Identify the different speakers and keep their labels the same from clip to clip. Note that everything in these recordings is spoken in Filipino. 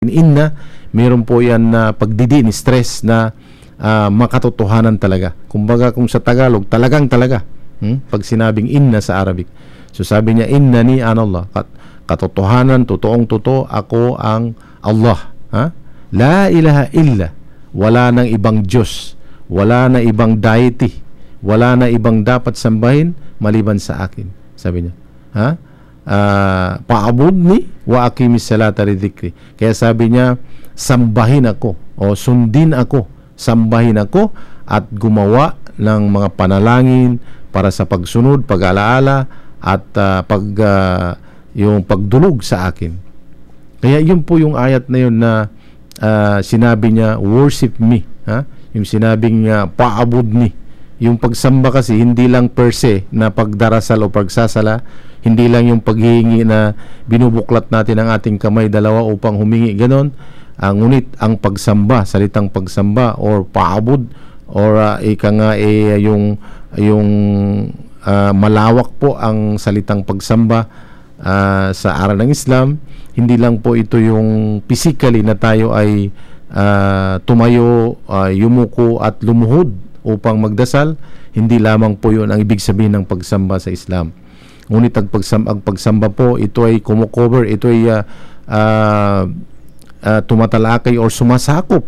Speaker 1: Inna, meron po yan na pagdidi ni stress na makatotohanan talaga. Kumbaga kung sa Tagalog, talagang talaga. Pag sinabing inna sa Arabic. So sabi niya, inna ni anallah. Katotohanan, totoong totoo, ako ang Allah. Ha? La ilaha illa. Wala nang ibang Diyos. Wala na ibang deity. Wala na ibang dapat sambahin maliban sa akin. Sabi niya. Ha? Paabudni wa aqimis salata lidhikri. Kaya sabi niya, sambahin ako o sundin ako, sambahin ako at gumawa ng mga panalangin para sa pagsunod, pag-alaala at yung pagdulog sa akin. Kaya yun po yung ayat na yun na sinabi niya, worship me. Ha? Yung sinabing paabudni. Yung pagsamba kasi hindi lang per se na pagdarasal o pagsasala, hindi lang yung paghihingi na binubuklat natin ang ating kamay dalawa upang humingi, ganon. Ngunit ang pagsamba, salitang pagsamba or paabud or malawak po ang salitang pagsamba sa aral ng Islam. Hindi lang po ito yung physically na tayo ay tumayo, yumuko at lumuhod upang magdasal. Hindi lamang po yun ang ibig sabihin ng pagsamba sa Islam. Ngunit ang pagsamba po, ito ay kumukover, ito ay tumatalakay or sumasakop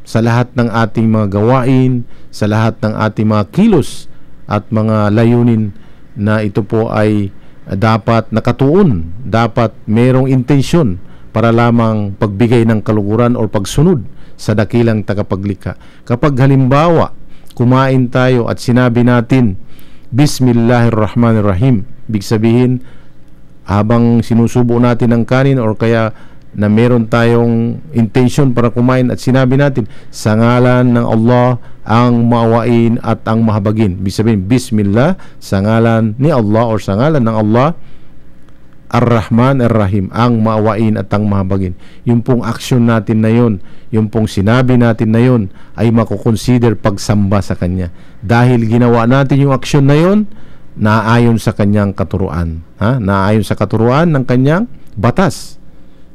Speaker 1: sa lahat ng ating mga gawain, sa lahat ng ating mga kilos at mga layunin na ito po ay dapat nakatuon, dapat merong intensyon para lamang pagbigay ng kaluguran o pagsunod sa dakilang tagapaglikha. Kapag halimbawa, kumain tayo at sinabi natin, Bismillahirrahmanirrahim, ibig sabihin, habang sinusubo natin ang kanin or kaya na meron tayong intention para kumain at sinabi natin, sa ngalan ng Allah ang maawain at ang mahabagin. Ibig sabihin, Bismillah, sa ngalan ni Allah or sa ngalan ng Allah, Ar-Rahman Ar-Rahim, ang maawain at ang mahabagin. Yung pong action natin na yun, yung pong sinabi natin na yun, ay makukonsider pagsamba sa Kanya. Dahil ginawa natin yung action na yun, naayon sa Kanyang katuruan. Naayon sa katuruan ng Kanyang batas.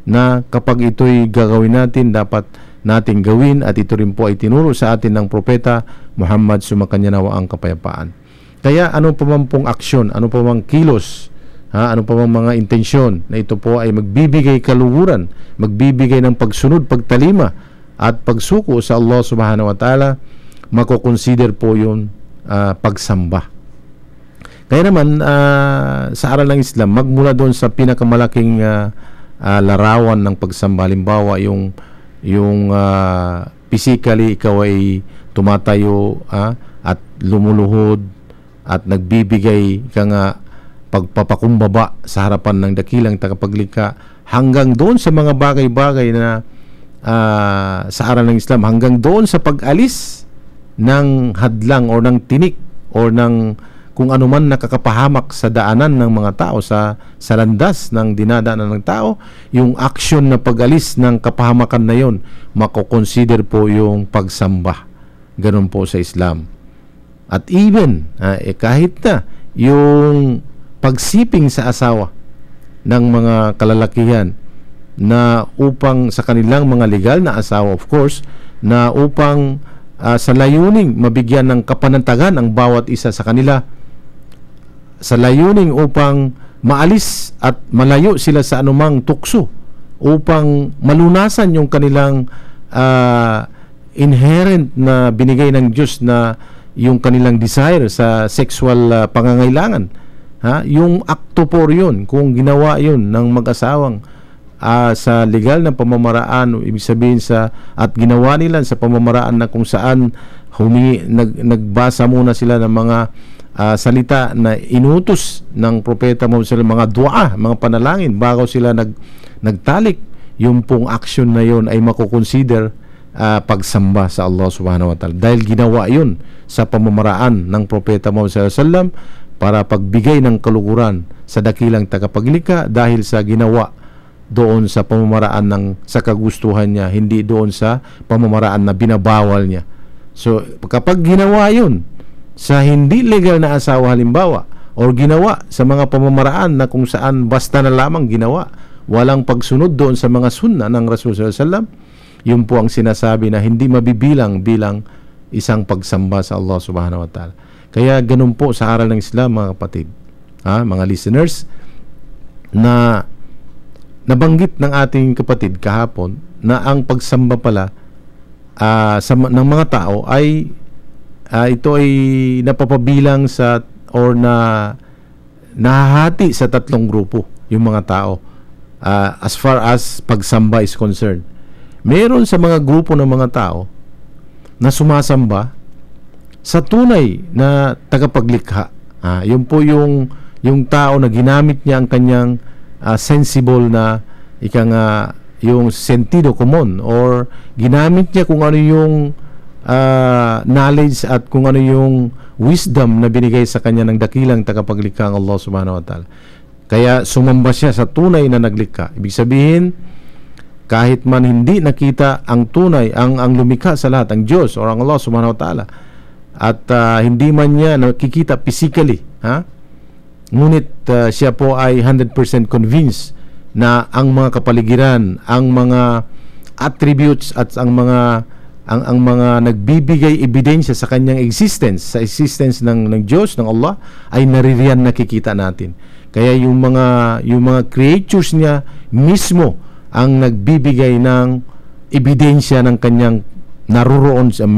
Speaker 1: Na kapag ito'y gagawin natin, dapat natin gawin at ito rin po ay tinuro sa atin ng propeta Muhammad, sumakanya nawa ang kapayapaan. Kaya ano pa man pong aksyon, ano pa mang kilos, ano pa mang mga intensyon na ito po ay magbibigay kaluguran, magbibigay ng pagsunod, pagtalima at pagsuko sa Allah subhanahu wa ta'ala, makukonsider po yun pagsamba. Kaya naman sa aral ng Islam, magmula doon sa pinakamalaking larawan ng pagsamba, halimbawa yung physically ikaw ay tumatayo at lumuluhod at nagbibigay ka nga pagpapakumbaba sa harapan ng dakilang tagapaglikha, hanggang doon sa mga bagay-bagay na sa aral ng Islam, hanggang doon sa pag-alis ng hadlang o ng tinik o ng kung ano man nakakapahamak sa daanan ng mga tao, sa landas ng dinadaanan ng tao, yung action na pag-alis ng kapahamakan na yon, makukonsider po yung pagsamba. Ganun po sa Islam. At even, kahit na yung pagsiping sa asawa ng mga kalalakihan na upang sa kanilang mga legal na asawa, of course, na upang sa layuning mabigyan ng kapanatagan ang bawat isa sa kanila, sa layuning upang maalis at malayo sila sa anumang tukso, upang malunasan yung kanilang inherent na binigay ng Diyos na yung kanilang desire sa sexual pangangailangan. Yung akto po yun, kung ginawa yun ng mag-asawang sa legal na pamamaraan, ibig sabihin at ginawa nila sa pamamaraan na kung saan nagbasa muna sila ng mga salita na inutos ng propeta mo sa mga dua, mga panalangin bago sila nagtalik, yung pong action na yun ay makukonsider pagsamba sa Allah subhanahu wa ta'ala, dahil ginawa yun sa pamamaraan ng propeta mo sallallahu alaihi wasallam para pagbigay ng kaluguran sa dakilang tagapaglikha, dahil sa ginawa doon sa pamamaraan sa kagustuhan niya, hindi doon sa pamamaraan na binabawal niya. So kapag ginawa yun sa hindi legal na asawa halimbawa, or ginawa sa mga pamamaraan na kung saan basta na lamang ginawa, walang pagsunod doon sa mga sunna ng Rasul sallallahu alaihi wasallam, yun po ang sinasabi na hindi mabibilang bilang isang pagsamba sa Allah subhanahu wa ta'ala. Kaya ganun po sa aral ng Islam, mga kapatid, mga listeners, na nabanggit ng ating kapatid kahapon na ang pagsamba pala ng mga tao ay ito ay napapabilang sa or nahahati sa tatlong grupo yung mga tao as far as pagsamba is concerned. Meron sa mga grupo ng mga tao na sumasamba sa tunay na tagapaglikha. Yun po yung tao na ginamit niya ang kanyang sensible na yung sentido común, or ginamit niya kung ano yung knowledge at kung ano yung wisdom na binigay sa kanya ng dakilang tagapaglikha ang Allah subhanahu wa ta'ala. Kaya sumamba siya sa tunay na naglikha. Ibig sabihin, kahit man hindi nakita ang tunay, ang lumikha sa lahat, ang Diyos or ang Allah subhanahu wa ta'ala, at hindi man niya nakikita physically, ngunit siya po ay 100% convinced na ang mga kapaligiran, ang mga attributes at ang mga nagbibigay ebidensya sa kanyang existence, sa existence ng Diyos, ng Allah, ay naririyan, nakikita natin. Kaya yung mga creatures niya mismo ang nagbibigay ng ebidensya ng kanyang naroroon sa